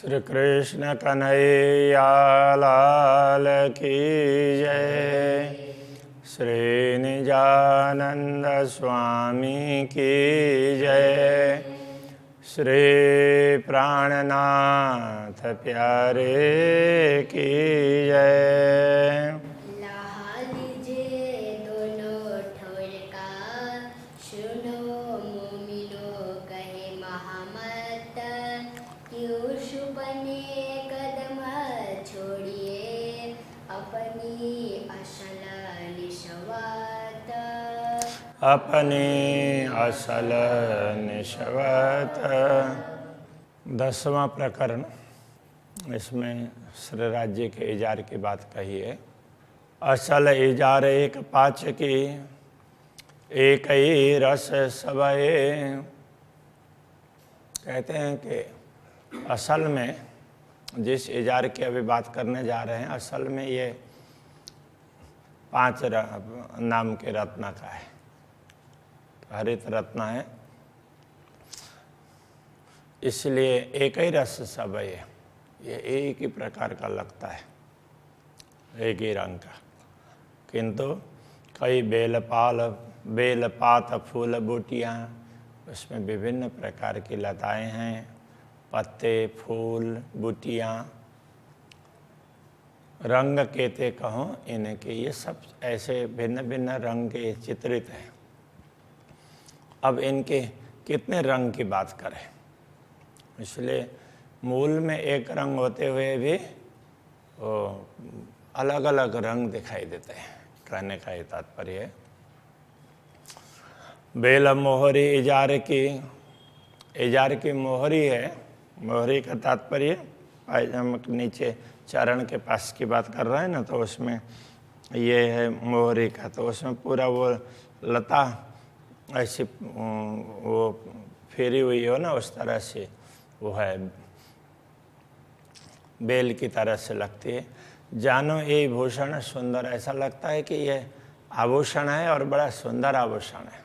श्री कृष्ण कन्हैया लाल की जय। श्री निजानंद स्वामी की जय। श्री प्राणनाथ प्यारे की जय। अपनी असल निशवत। 10वां प्रकरण, इसमें श्री राज्य के इजार की बात कही है। असल इजार एक पाच की, एक ही रस सबए। कहते हैं कि असल में जिस इजार की अभी बात करने जा रहे हैं, असल में ये 5 नाम के रत्न का है। हरित रत्न है, इसलिए एक ही रस सब है। ये एक ही प्रकार का लगता है, एक ही रंग का, किंतु कई बेलपात फूल बूटियाँ, उसमें विभिन्न प्रकार की लताएं हैं, पत्ते, फूल, बूटियाँ, रंग कहते कहो इनके, ये सब ऐसे भिन्न भिन्न रंग के चित्रित हैं। अब इनके कितने रंग की बात करें, इसलिए मूल में एक रंग होते हुए भी वो अलग अलग रंग दिखाई देते हैं। कहने का ये तात्पर्य है। बेल मोहरी इजार की मोहरी है। मोहरी का तात्पर्य पायजामा के नीचे चरण के पास की बात कर रहे हैं ना, तो उसमें ये है मोहरी का। तो उसमें पूरा वो लता ऐसी वो फेरी हुई हो ना, उस तरह से वो है, बेल की तरह से लगती है। जानो ये भूषण सुंदर, ऐसा लगता है कि ये आभूषण है और बड़ा सुंदर आभूषण है,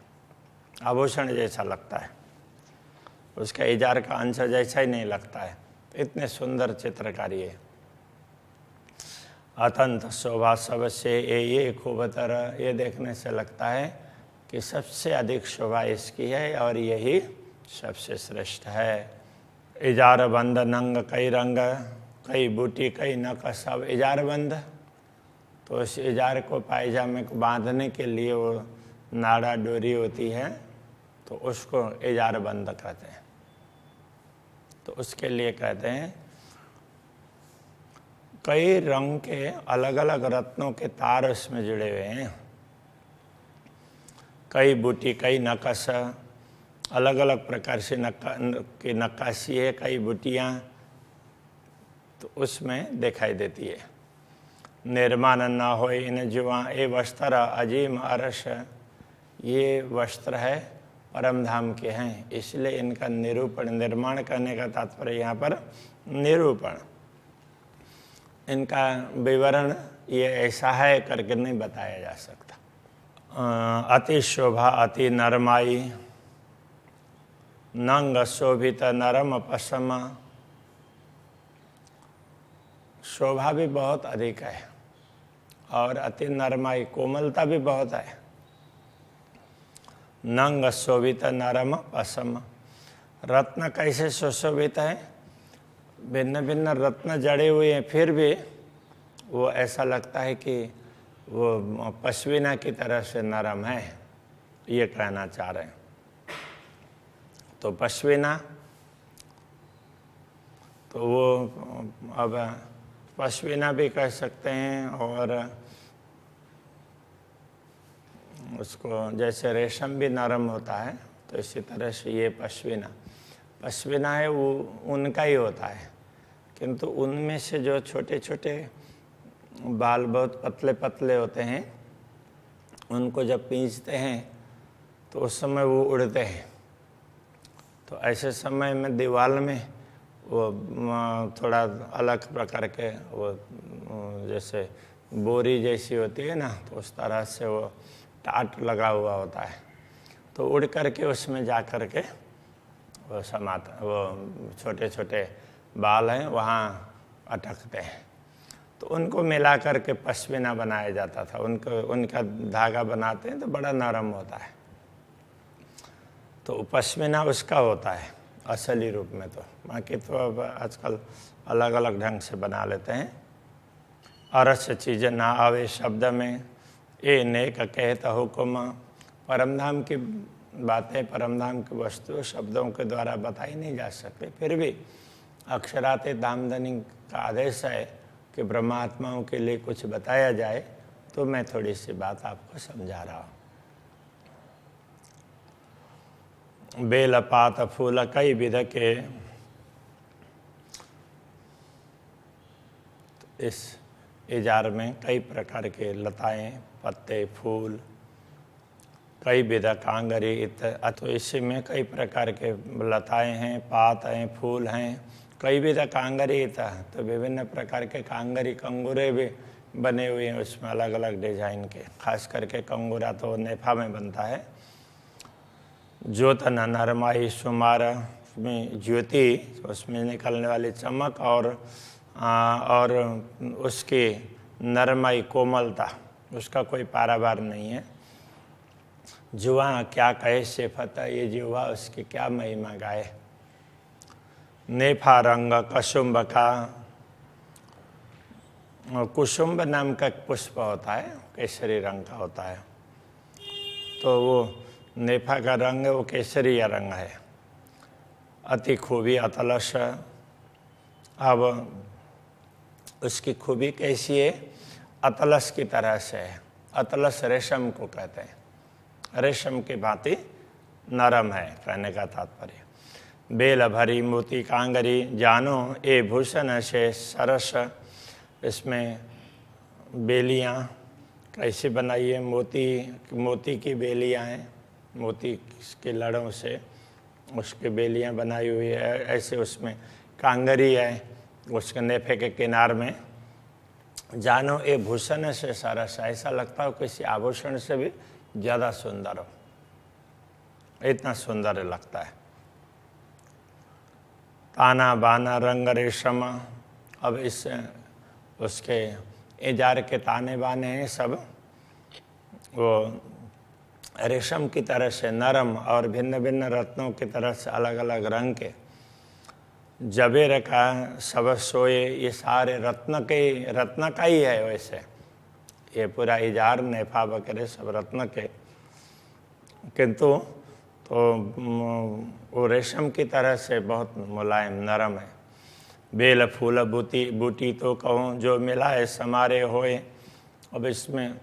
आभूषण जैसा लगता है, उसका इजार का अंश जैसा ही नहीं लगता है। इतने सुंदर चित्रकारी है। अतंत शोभा सबसे ये खूबतर, ये देखने से लगता है कि सबसे अधिक शोभा इसकी है और यही सबसे श्रेष्ठ है। इजार बंद नंग कई रंग, कई बूटी कई नक सब इजार बंद। तो उस इजार को पायजामे को बांधने के लिए वो नाड़ा डोरी होती है, तो उसको इजार बंद कहते हैं। तो उसके लिए कहते हैं कई रंग के अलग अलग रत्नों के तार उसमें जुड़े हुए हैं। कई बूटी कई नकश, अलग अलग प्रकार से की नक्काशी है, कई बूटियाँ तो उसमें दिखाई देती है। निर्माण न हो इन जुआ ये वस्त्र अजीम अरस, ये वस्त्र है परम धाम के हैं, इसलिए इनका निरूपण, निर्माण करने का तात्पर्य यहाँ पर निरूपण, इनका विवरण ये ऐसा है करके नहीं बताया जा सकता। अति शोभा अति नरमाई, नंग शोभित नरम पसम। शोभा भी बहुत अधिक है और अति नरमाई, कोमलता भी बहुत है। नंग शोभित नरम पसम, रत्न कैसे सुशोभित है, भिन्न भिन्न रत्न जड़े हुए हैं, फिर भी वो ऐसा लगता है कि वो पश्मीना की तरह से नरम है, ये कहना चाह रहे हैं। तो पश्मीना, तो वो अब पश्मीना भी कह सकते हैं, और उसको जैसे रेशम भी नरम होता है, तो इसी तरह से ये पश्मीना है, वो उनका ही होता है, किंतु उनमें से जो छोटे छोटे बाल बहुत पतले पतले होते हैं, उनको जब पींचते हैं तो उस समय वो उड़ते हैं। तो ऐसे समय में दीवार में वो थोड़ा अलग प्रकार के वो जैसे बोरी जैसी होती है ना, तो उस तरह से वो टाट लगा हुआ होता है, तो उड़ करके उसमें जा कर के वो समाता, वो छोटे छोटे बाल हैं वहाँ अटकते हैं, तो उनको मिला करके पश्मीना बनाया जाता था। उनका धागा बनाते हैं तो बड़ा नरम होता है, तो पश्मीना उसका होता है असली रूप में। तो बाकी तो अब आजकल अलग अलग ढंग से बना लेते हैं। अरस चीज़ ना आवे शब्द में, ए नेक कहता हुक्म। परमधाम की बातें, परमधाम की वस्तु शब्दों के द्वारा बताई नहीं जा सकती, फिर भी अक्षराते धामधनी का आदेश है कि ब्रह्मात्माओं के लिए कुछ बताया जाए, तो मैं थोड़ी सी बात आपको समझा रहा हूँ। बेल पात फूल कई विध के, इस इजार में कई प्रकार के लताएं, पत्ते, फूल, कई विध कांगरी, तो इसी में कई प्रकार के लताएं हैं, पात हैं, फूल हैं, कई विध कांगरी, तो विभिन्न प्रकार के कांगरी, कंगूरे भी बने हुए हैं उसमें अलग अलग डिजाइन के। खास करके कंगूरा तो नेफा में बनता है। ज्योत नरमाई सुमार, उसमें ज्योति, उसमें निकलने वाली चमक और उसकी नरमाई, कोमलता, उसका कोई पारावार नहीं है। जुआ क्या कहे सिफत, ये जुआ उसकी क्या महिमा गाए। नेफा रंग कुसुम्ब का, कुसुम्ब नाम का पुष्प होता है, केसरी रंग का होता है, तो वो नेफा का रंग वो केसरी रंग है। अति खूबी अतलस, अब उसकी खूबी कैसी है? अतलस की तरह से है। अतलस रेशम को कहते हैं, रेशम की भांति नरम है, कहने का तात्पर्य। बेल भरी मोती कांगरी, जानो ए भूषण से सरस। इसमें बेलियां कैसे बनाई है? मोती की बेलियां हैं, मोती के लड़ों से उसके बेलियां बनाई हुई है। ऐसे उसमें कांगरी है, उसके नेफे के किनार में। जानो ए भूषण से सरस, ऐसा लगता हो किसी आभूषण से भी ज़्यादा सुंदर हो, इतना सुंदर लगता है। ताना बाना रंग रेशम, अब इस उसके इजार के ताने बाने हैं सब वो रेशम की तरह से नरम और भिन्न भिन्न रत्नों की तरह से अलग अलग रंग के। जबेर का सब सोए, ये सारे रत्न का ही है। वैसे ये पूरा इजार नेफा वगैरह सब रत्न के, किंतु तो वो रेशम की तरह से बहुत मुलायम नरम है। बेल फूल बूटी तो कहूँ, जो मिला है समारे होए। अब इसमें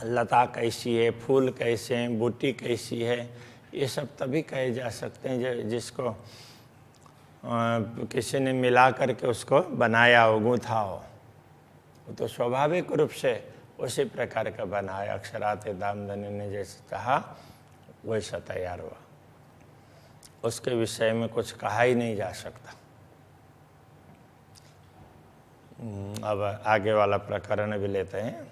लता कैसी है, फूल कैसे हैं, बूटी कैसी है, ये सब तभी कहे जा सकते हैं जिसको किसी ने मिला करके उसको बनाया हो, गूँथा हो। वो तो स्वाभाविक रूप से उसी प्रकार का बना है। अक्षराते दामधनी ने जैसे चाहा वैसा तैयार हुआ, उसके विषय में कुछ कहा ही नहीं जा सकता। अब आगे वाला प्रकरण भी लेते हैं,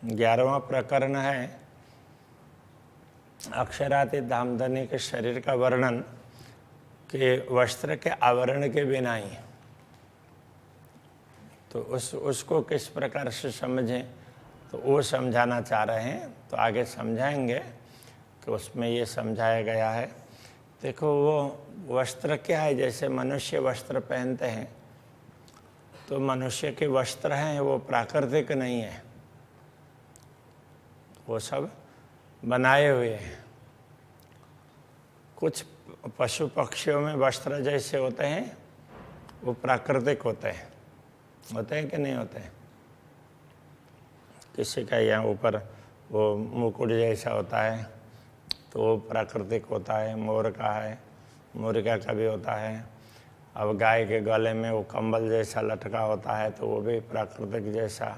11वां प्रकरण है अक्षराते दामधनी के शरीर का वर्णन के वस्त्र के आवरण के बिना ही। तो उसको किस प्रकार से समझें, तो वो समझाना चाह रहे हैं, तो आगे समझाएंगे कि उसमें ये समझाया गया है। देखो वो वस्त्र क्या है, जैसे मनुष्य वस्त्र पहनते हैं, तो मनुष्य के वस्त्र हैं वो प्राकृतिक नहीं है, वो सब बनाए हुए हैं। कुछ पशु पक्षियों में वस्त्र जैसे होते हैं वो प्राकृतिक होते हैं कि नहीं होते हैं? किसी का यहाँ ऊपर वो मुकुट जैसा होता है तो वो प्राकृतिक होता है। मोर का है, मुर्गा का भी होता है। अब गाय के गले में वो कंबल जैसा लटका होता है तो वो भी प्राकृतिक जैसा।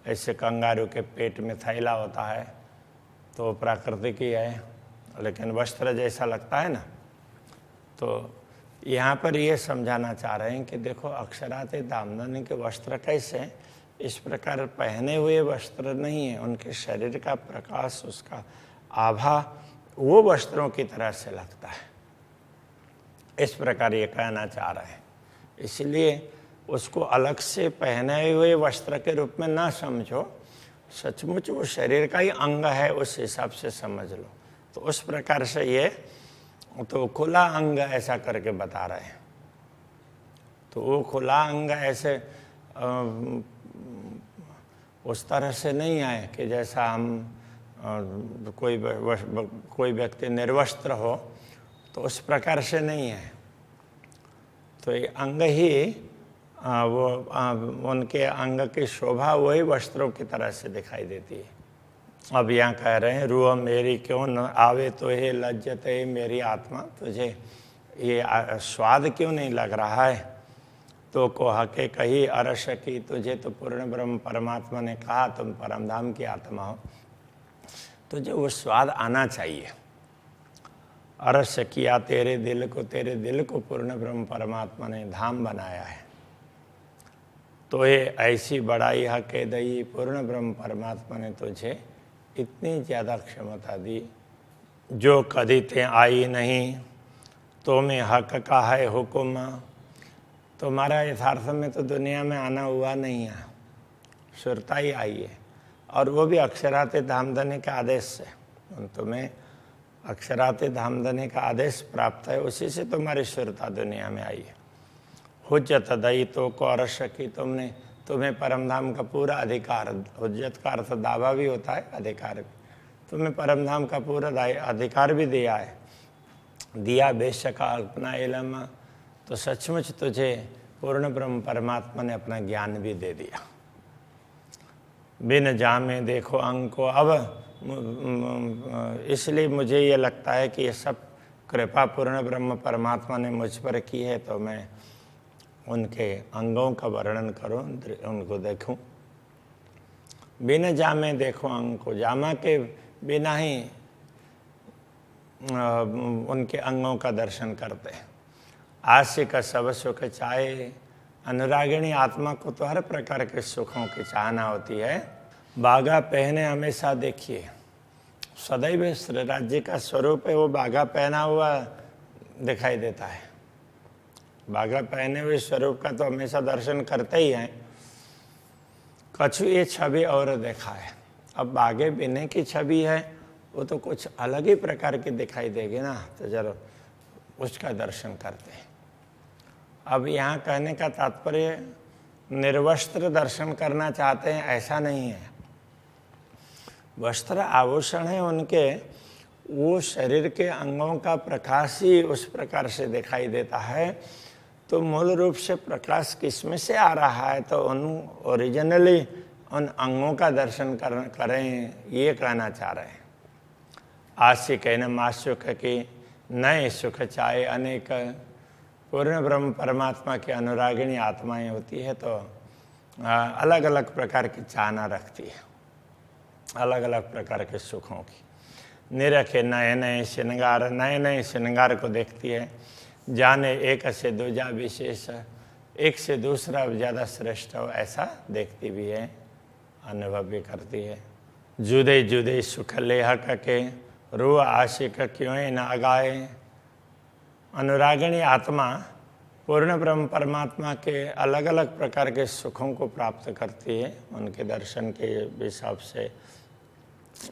ऐसे कंगारू के पेट में थैला होता है तो वो प्राकृतिक ही है, लेकिन वस्त्र जैसा लगता है ना। तो यहाँ पर ये समझाना चाह रहे हैं कि देखो अक्षराते दामधनी के वस्त्र कैसे, इस प्रकार पहने हुए वस्त्र नहीं है, उनके शरीर का प्रकाश, उसका आभा वो वस्त्रों की तरह से लगता है। इस प्रकार ये कहना चाह रहे हैं। इसलिए उसको अलग से पहने हुए वस्त्र के रूप में ना समझो, सचमुच वो शरीर का ही अंग है, उस हिसाब से समझ लो। तो उस प्रकार से ये तो खुला अंग ऐसा करके बता रहे हैं। तो वो खुला अंग ऐसे उस तरह से नहीं आए कि जैसा हम कोई व्यक्ति निर्वस्त्र हो, तो उस प्रकार से नहीं है। तो ये अंग ही वो उनके अंग की शोभा वही वस्त्रों की तरह से दिखाई देती है। अब यहाँ कह रहे हैं, रूह मेरी क्यों न आवे तो हे लज्जत है मेरी आत्मा, तुझे ये स्वाद क्यों नहीं लग रहा है। तो को हके कही अरस की, तुझे तो पूर्ण ब्रह्म परमात्मा ने कहा तुम परमधाम की आत्मा हो, तुझे वो स्वाद आना चाहिए। अरस किया तेरे दिल को पूर्ण ब्रह्म परमात्मा ने धाम बनाया है। तो ये ऐसी बड़ाई हके दई, पूर्ण ब्रह्म परमात्मा ने तुझे इतनी ज़्यादा क्षमता दी, जो कभी ते आई नहीं तो मैं हक का है हुक्म। तुम्हारा यथार्थ में तो दुनिया में आना हुआ नहीं है, सुरता ही आई है, और वो भी अक्षराते धामधनी के आदेश से। तुम्हें अक्षराते धामधनी का आदेश प्राप्त है, उसी से तुम्हारी सुरता दुनिया में आई है। हुज्जत दई तो को अरस की, तुम्हें परमधाम का पूरा अधिकार, हुज्जत का अर्थ दावा भी होता है, अधिकार भी, तुम्हें परमधाम का पूरा अधिकार भी दिया है। दिया बेशक अपना इल्म, तो सचमुच तुझे पूर्ण ब्रह्म परमात्मा ने अपना ज्ञान भी दे दिया। बिन जामे देखो अंग को, अब इसलिए मुझे ये लगता है कि ये सब कृपा पूर्ण ब्रह्म परमात्मा ने मुझ पर की है, तो मैं उनके अंगों का वर्णन करूं, उनको देखूं। बिन जामे देखो अंग को, जामा के बिना ही उनके अंगों का दर्शन करते हैं। आशिक सब सुख चाहे, अनुरागिणी आत्मा को तो हर प्रकार के सुखों की चाहना होती है। बागा पहने हमेशा देखिए, सदैव श्री राज्य का स्वरूप है, वो बागा पहना हुआ दिखाई देता है। बागा पहने हुए स्वरूप का तो हमेशा दर्शन करते ही हैं। कछु ये छवि और देखा है, अब बागे बिने की छवि है, वो तो कुछ अलग ही प्रकार की दिखाई देगी ना, तो जरा उसका दर्शन करते हैं। अब यहाँ कहने का तात्पर्य निर्वस्त्र दर्शन करना चाहते हैं ऐसा नहीं है। वस्त्र आभूषण है उनके, वो शरीर के अंगों का प्रकाश ही उस प्रकार से दिखाई देता है। तो मूल रूप से प्रकाश किसमें से आ रहा है, तो उन ओरिजिनली उन अंगों का दर्शन करें, ये कहना चाह रहे हैं। आशिक है न माशुक की, नए सुख चाहे अनेक। पूर्ण ब्रह्म परमात्मा की अनुरागिणी आत्माएं होती है, तो अलग अलग प्रकार की चाहना रखती है, अलग अलग प्रकार के सुखों की। निरखे नए नए श्रृंगार, नए नए श्रृंगार को देखती है। जाने एक से दूजा विशेष, एक से दूसरा ज़्यादा श्रेष्ठ हो ऐसा देखती भी है, अनुभव भी करती है। जुदे जुदे सुख लेह के, रूह आशिक क्यों न अगाए। अनुरागिणी आत्मा पूर्ण ब्रह्म परमात्मा के अलग अलग प्रकार के सुखों को प्राप्त करती है, उनके दर्शन के हिसाब से,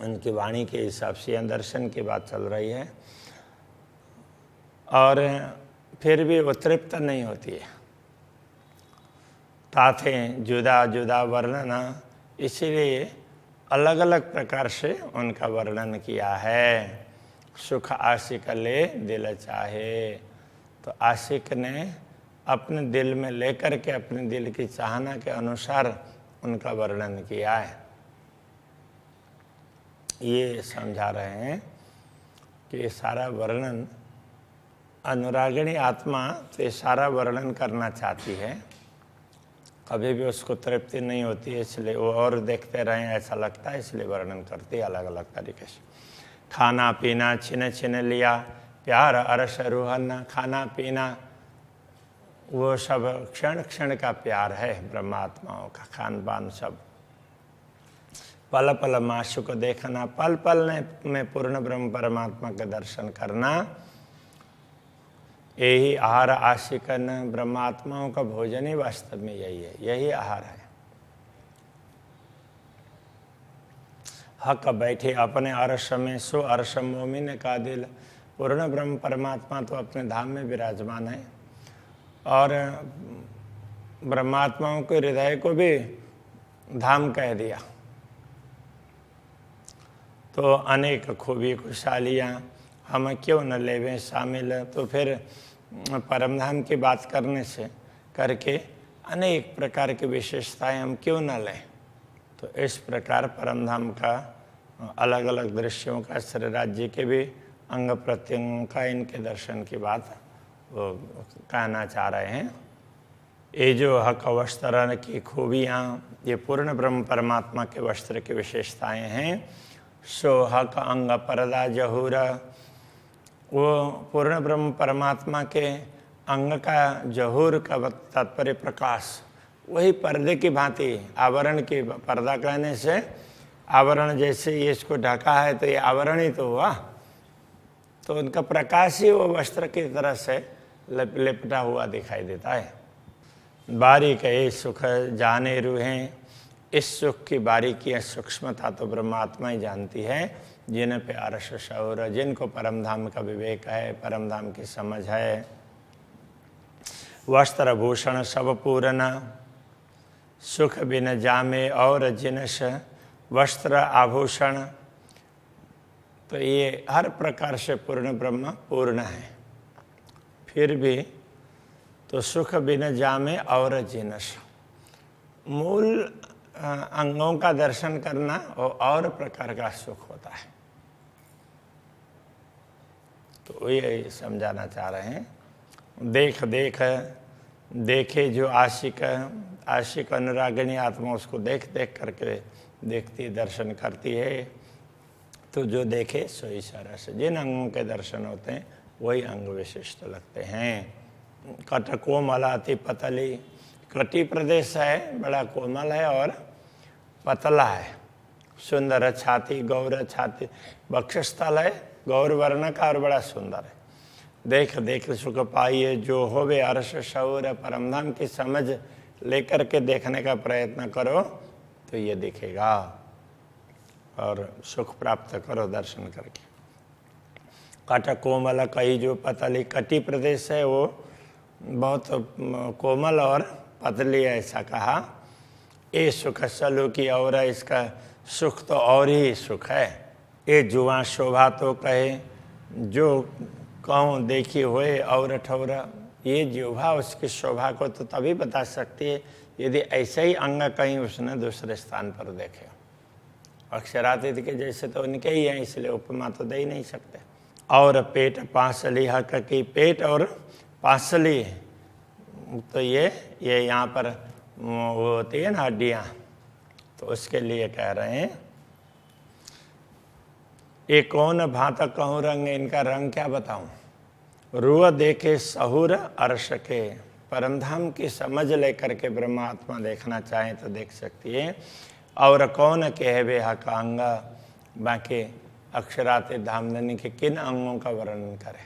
उनकी वाणी के हिसाब से यह दर्शन की बात चल रही है। और फिर भी वो तृप्त नहीं होती है। ताथे जुदा जुदा वर्णन, इसीलिए अलग अलग प्रकार से उनका वर्णन किया है। सुख आशिक ले दिल चाहे, तो आशिक ने अपने दिल में लेकर के अपने दिल की चाहना के अनुसार उनका वर्णन किया है। ये समझा रहे हैं कि ये सारा वर्णन, अनुरागिणी आत्मा तो ये सारा वर्णन करना चाहती है, कभी भी उसको तृप्ति नहीं होती है, इसलिए वो और देखते रहें ऐसा लगता है, इसलिए वर्णन करती है अलग अलग तरीके से। खाना पीना छिन छिन लिया, प्यार अरस रूहन। खाना पीना वो सब क्षण क्षण का प्यार है ब्रह्मात्माओं का, खान पान सब। पल पल माशु को देखना, पल पल में पूर्ण ब्रह्म परमात्मा के दर्शन करना। यही आहार आशिकन ब्रह्मात्माओं का भोजन ही वास्तव में यही है, यही आहार है। हक बैठे अपने अर्श में सो अर्श मोमिन का दिल। पूर्ण ब्रह्म परमात्मा तो अपने धाम में विराजमान है और ब्रह्मात्माओं के हृदय को भी धाम कह दिया। तो अनेक खूबी खुशहालियाँ हम क्यों न लेवें शामिल। तो फिर परमधाम की बात करके अनेक प्रकार की विशेषताएं हम क्यों न लें। तो इस प्रकार परमधाम का अलग अलग दृश्यों का, श्री राज्य के भी अंग प्रत्यंगों का, इनके दर्शन की बात वो कहना चाह रहे हैं। ये जो हक वस्त्र की खूबियाँ, ये पूर्ण ब्रह्म परमात्मा के वस्त्र की विशेषताएं हैं। सो हक अंग परदा जहूर, वो पूर्ण ब्रह्म परमात्मा के अंग का जहूर का तात्पर्य प्रकाश, वही पर्दे की भांति, आवरण की, पर्दा कहने से आवरण, जैसे ये इसको ढका है तो ये आवरण ही तो हुआ। तो उनका प्रकाश ही वो वस्त्र की तरह से लिपटा हुआ दिखाई देता है। बारीक ये सुख जाने रूहें, इस सुख की बारीकी सूक्ष्मता तो ब्रह्मात्मा ही जानती है। जिन पे अर्श शौर, जिनको परमधाम का विवेक है, परमधाम की समझ है। वस्त्र भूषण सब पूर्ण, सुख बिन जामे और जिनस। वस्त्र आभूषण, तो ये हर प्रकार से पूर्ण ब्रह्म पूर्ण है। फिर भी तो सुख बिन जामे और जिनस, मूल अंगों का दर्शन करना और प्रकार का सुख होता है। तो ये समझाना चाह रहे हैं। देखे जो आशिक अनुरागिणी आत्मा उसको देख करके देखती, दर्शन करती है। तो जो देखे सोई सरस, जिन अंगों के दर्शन होते हैं वही अंग विशिष्ट लगते हैं। कट कोमल अति पतली, कटी प्रदेश है, बड़ा कोमल है और पतला है। सुंदर छाती, गौर छाती, वक्षस्थल है गौर वर्ण का और बड़ा सुंदर है। देख सुख पाइए जो होवे अर्श शौर, परमधाम की समझ लेकर के देखने का प्रयत्न करो तो ये दिखेगा और सुख प्राप्त करो दर्शन करके। कट कोमल कही, जो पतली कटी प्रदेश है वो बहुत कोमल और पतली, ऐसा कहा। ये सुख सलू की और, इसका सुख तो और ही सुख है। ये जुआ शोभा तो कहे, जो कहूँ देखी होए और ठौरा। ये जिह्वा उसकी शोभा को तो तभी बता सकती है यदि ऐसे ही अंग कहीं उसने दूसरे स्थान पर देखे। अक्षरातीत के जैसे तो उनके ही हैं, इसलिए उपमा तो दे ही नहीं सकते। और पेट पांसली, हक की पेट और पांसली, तो ये यहाँ पर वो होती है ना हड्डियाँ, तो उसके लिए कह रहे हैं। ये कौन भांत कहूँ रंग, इनका रंग क्या बताऊं। रुआ देखे सहूर अर्श के, परमधाम की समझ लेकर के ब्रह्मात्मा देखना चाहे तो देख सकती है। और कौन कहवे हक अंग, बाकी अक्षराते धामधनी के किन अंगों का वर्णन करे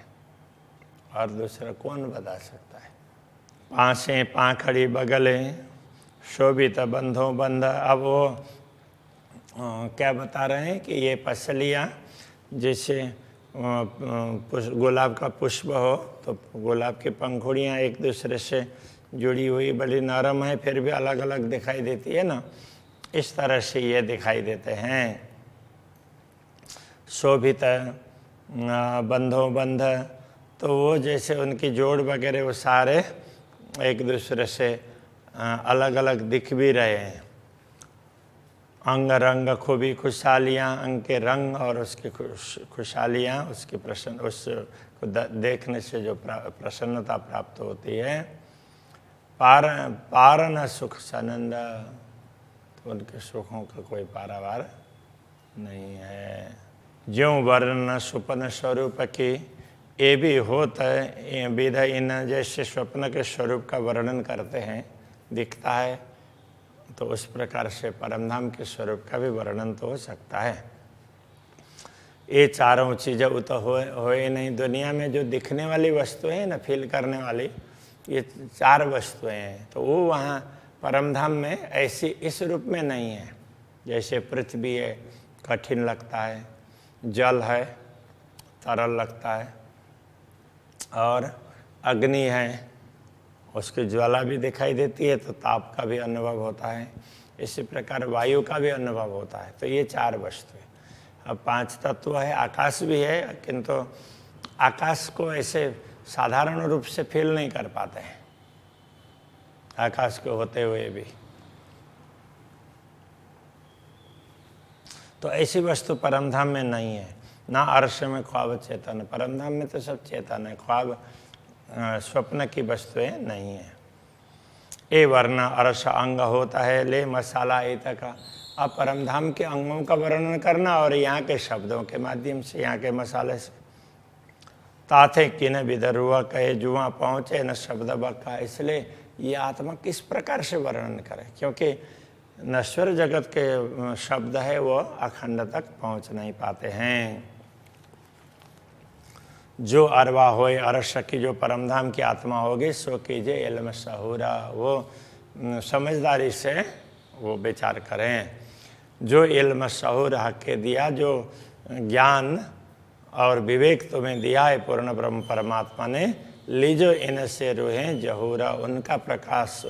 और दूसरा कौन बता सकता है। पाँसें पाखड़ी बगले, शोभित बंधों बंध। अब वो क्या बता रहे हैं कि ये पसलियाँ जैसे गुलाब का पुष्प हो तो गुलाब की पंखुड़ियाँ एक दूसरे से जुड़ी हुई बड़ी नरम है, फिर भी अलग अलग दिखाई देती है ना, इस तरह से ये दिखाई देते हैं। शोभित बंधों बंध, तो वो जैसे उनकी जोड़ वगैरह वो सारे एक दूसरे से अलग अलग दिख भी रहे हैं। अंग रंग खूबी खुशहालियाँ, अंग के रंग और उसकी खुशहालियाँ, उसकी प्रसन्न, उसको देखने से जो प्रसन्नता प्राप्त होती है। पारन सुख सनंद, तो उनके सुखों का कोई पारावार नहीं है। ज्यों वर्ण स्वप्न स्वरूप की, ये भी होता है विध, इन जैसे स्वप्न के स्वरूप का वर्णन करते हैं, दिखता है, तो उस प्रकार से परमधाम के स्वरूप का भी वर्णन तो हो सकता है। ये चारों चीज़ें वो तो हो ही नहीं। दुनिया में जो दिखने वाली वस्तुएं हैं ना, फील करने वाली, ये चार वस्तुएं हैं, तो वो वहाँ परमधाम में ऐसी इस रूप में नहीं है। जैसे पृथ्वी है, कठिन लगता है, जल है, तरल लगता है, और अग्नि है, उसकी ज्वाला भी दिखाई देती है तो ताप का भी अनुभव होता है। इसी प्रकार वायु का भी अनुभव होता है। तो ये चार वस्तु है। अब पांच तत्व है, आकाश भी है, किंतु आकाश को ऐसे साधारण रूप से फील नहीं कर पाते हैं, आकाश के होते हुए भी। तो ऐसी वस्तु परमधाम में नहीं है। ना अर्श में ख्वाब चेतन, परमधाम में तो सब चेतन है, ख्वाब स्वप्न की वस्तुएं नहीं है। ए वर्ण अर्श अंग होता है, ले मसाला ए तक। अब परमधाम के अंगों का वर्णन करना और यहाँ के शब्दों के माध्यम से, यहाँ के मसाले से। ताथे किन विदरुआ कहे जुआ पहुँचे न शब्द बका। इसलिए ये आत्मा किस प्रकार से वर्णन करे, क्योंकि नश्वर जगत के शब्द है वो अखंड तक पहुँच नहीं पाते हैं। जो अरवा होए अरश की, जो परमधाम की आत्मा होगी, सो कीजिए इल्म सहूरा, वो समझदारी से वो विचार करें। जो इल्म सहूर हक के दिया, जो ज्ञान और विवेक तुम्हें दिया है पूर्ण ब्रह्म परमात्मा ने, लीजो इनसे रूहें जहूरा, उनका प्रकाश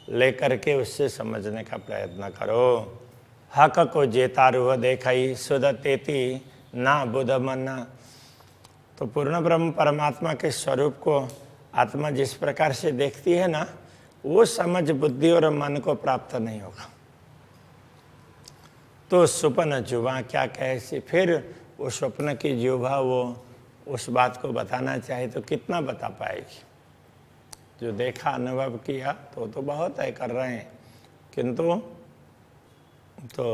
लेकर के उससे समझने का प्रयत्न करो। हक को जेता रूह देखई सुध तेती ना बुध मन। तो पूर्ण ब्रह्म परमात्मा के स्वरूप को आत्मा जिस प्रकार से देखती है ना, वो समझ बुद्धि और मन को प्राप्त नहीं होगा। तो स्वप्न जुबा क्या कैसी, फिर वो स्वप्न की जुबा वो उस बात को बताना चाहे तो कितना बता पाएगी। जो देखा अनुभव किया तो बहुत है कर रहे हैं, किंतु तो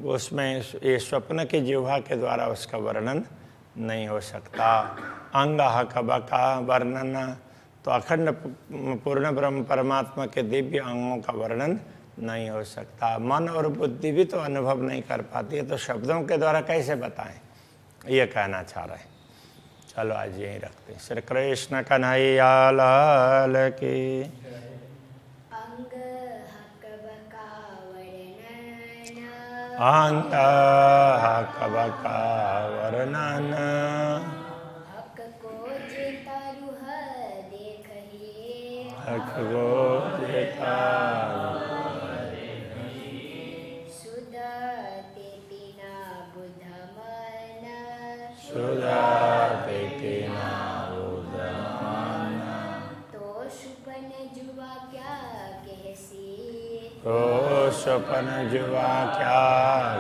उसमें ये स्वप्न की जिह्वा के द्वारा उसका वर्णन नहीं हो सकता। अंग हक बका वर्णन, तो अखंड पूर्ण ब्रह्म परमात्मा के दिव्य अंगों का वर्णन नहीं हो सकता। मन और बुद्धि भी तो अनुभव नहीं कर पाती है, तो शब्दों के द्वारा कैसे बताएं, ये कहना चाह रहे हैं। चलो आज यहीं रखते हैं। श्री कृष्ण कन्हैया लाल की। अंग हक बका वर्णन, हक को जेता रूह देखहि, हक को जेता सुध तेती ना बुध मन, सुधा तेती ना बुध मन। तो सुपन जुआ क्या कहसी, तो स्वप्न जुआ क्या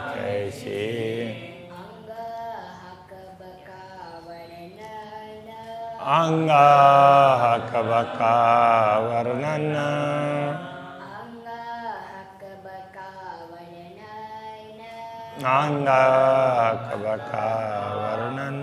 कैसी, अंग हक बका वर्णन, अंग हक बका वर्णन, अंग हक बका वर्णन, अंग हक बका वर्णन।